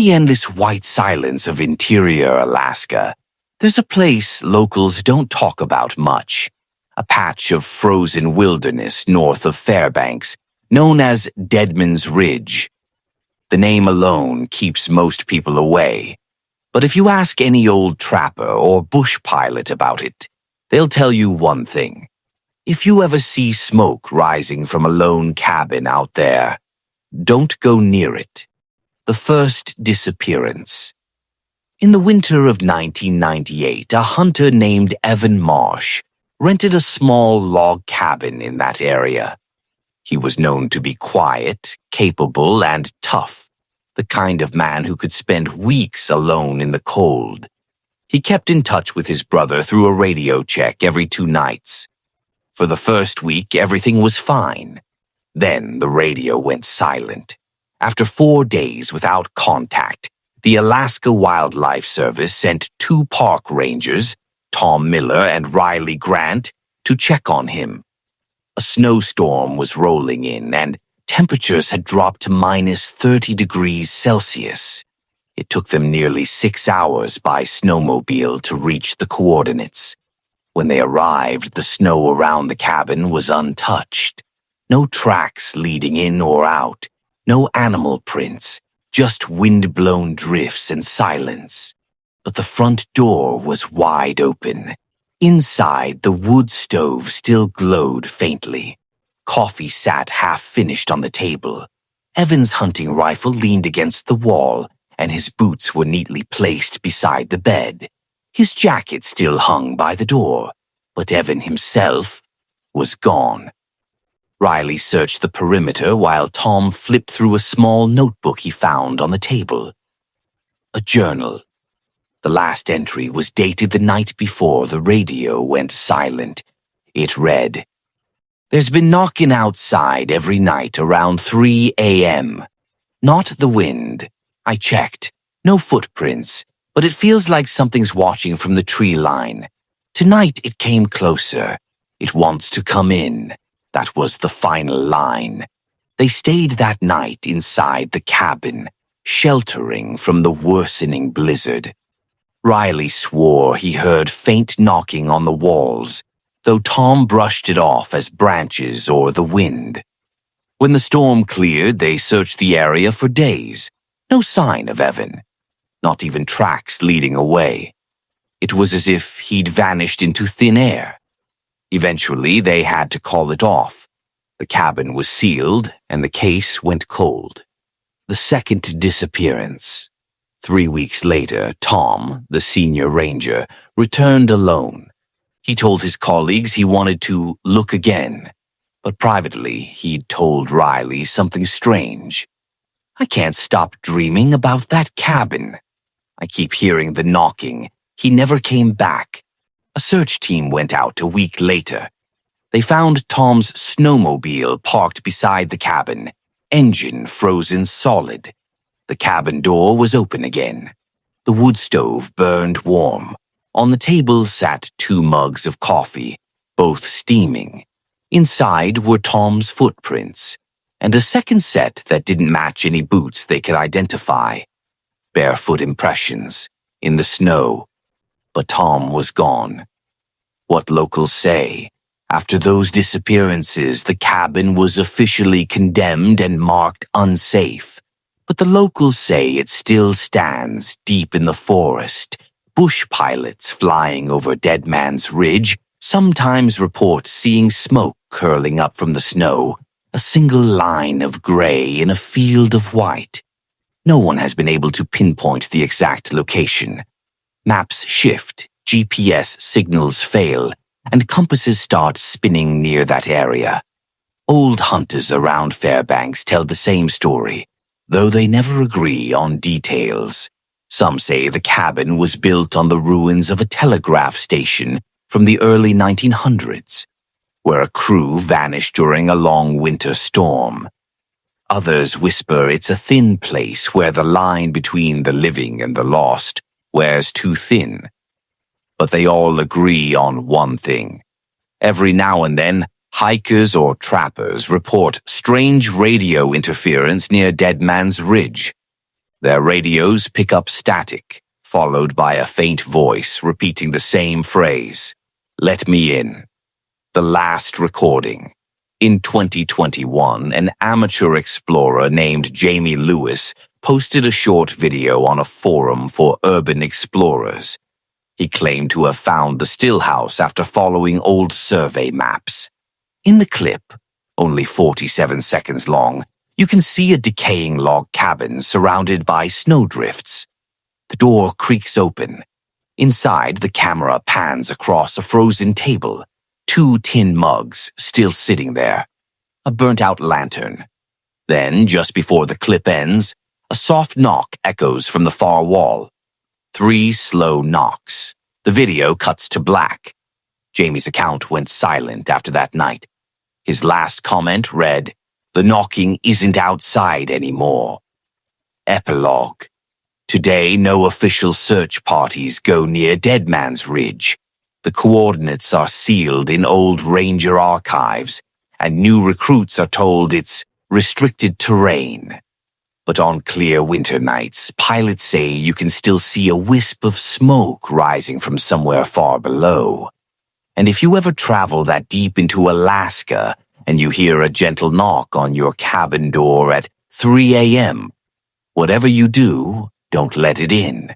the endless white silence of interior Alaska, there's a place locals don't talk about much, a patch of frozen wilderness north of Fairbanks, known as Deadman's Ridge. The name alone keeps most people away, but if you ask any old trapper or bush pilot about it, they'll tell you one thing. If you ever see smoke rising from a lone cabin out there, don't go near it. The first disappearance. In the winter of 1998, a hunter named Evan Marsh rented a small log cabin in that area. He was known to be quiet, capable, and tough, the kind of man who could spend weeks alone in the cold. He kept in touch with his brother through a radio check every 2 nights. For the first week, everything was fine. Then the radio went silent. After 4 days without contact, the Alaska Wildlife Service sent 2 park rangers, Tom Miller and Riley Grant, to check on him. A snowstorm was rolling in, and temperatures had dropped to minus 30 degrees Celsius. It took them nearly 6 hours by snowmobile to reach the coordinates. When they arrived, the snow around the cabin was untouched. No tracks leading in or out, no animal prints, just wind-blown drifts and silence. But the front door was wide open. Inside, the wood stove still glowed faintly. Coffee sat half-finished on the table. Evan's hunting rifle leaned against the wall, and his boots were neatly placed beside the bed. His jacket still hung by the door, but Evan himself was gone. Riley searched the perimeter while Tom flipped through a small notebook he found on the table. A journal. The last entry was dated the night before the radio went silent. It read, "There's been knocking outside every night around 3 a.m. Not the wind. I checked. No footprints, but it feels like something's watching from the tree line. Tonight it came closer. It wants to come in." That was the final line. They stayed that night inside the cabin, sheltering from the worsening blizzard. Riley swore he heard faint knocking on the walls, though Tom brushed it off as branches or the wind. When the storm cleared, they searched the area for days. No sign of Evan. Not even tracks leading away. It was as if he'd vanished into thin air. Eventually, they had to call it off. The cabin was sealed, and the case went cold. The second disappearance. 3 weeks later, Tom, the senior ranger, returned alone. He told his colleagues he wanted to look again, but privately he'd told Riley something strange. "I can't stop dreaming about that cabin. I keep hearing the knocking. He never came back." A search team went out a week later. They found Tom's snowmobile parked beside the cabin, engine frozen solid. The cabin door was open again. The wood stove burned warm. On the table sat 2 mugs of coffee, both steaming. Inside were Tom's footprints, and a second set that didn't match any boots they could identify. Barefoot impressions, in the snow. But Tom was gone. What locals say, after those disappearances, the cabin was officially condemned and marked unsafe. But the locals say it still stands deep in the forest. Bush pilots flying over Deadman's Ridge sometimes report seeing smoke curling up from the snow, a single line of gray in a field of white. No one has been able to pinpoint the exact location. Maps shift, GPS signals fail, and compasses start spinning near that area. Old hunters around Fairbanks tell the same story, though they never agree on details. Some say the cabin was built on the ruins of a telegraph station from the early 1900s, where a crew vanished during a long winter storm. Others whisper it's a thin place where the line between the living and the lost wears too thin. But they all agree on one thing. Every now and then, hikers or trappers report strange radio interference near Deadman's Ridge. Their radios pick up static, followed by a faint voice repeating the same phrase, "Let me in." The last recording. In 2021, an amateur explorer named Jamie Lewis posted a short video on a forum for urban explorers. He claimed to have found the Stillhouse after following old survey maps. In the clip, only 47 seconds long, you can see a decaying log cabin surrounded by snowdrifts. The door creaks open. Inside, the camera pans across a frozen table, 2 tin mugs still sitting there, a burnt-out lantern. Then, just before the clip ends, a soft knock echoes from the far wall. 3 slow knocks. The video cuts to black. Jamie's account went silent after that night. His last comment read, "The knocking isn't outside anymore." Epilogue. Today, no official search parties go near Dead Man's Ridge. The coordinates are sealed in old ranger archives, and new recruits are told it's restricted terrain. But on clear winter nights, pilots say you can still see a wisp of smoke rising from somewhere far below. And if you ever travel that deep into Alaska and you hear a gentle knock on your cabin door at 3 a.m., whatever you do, don't let it in.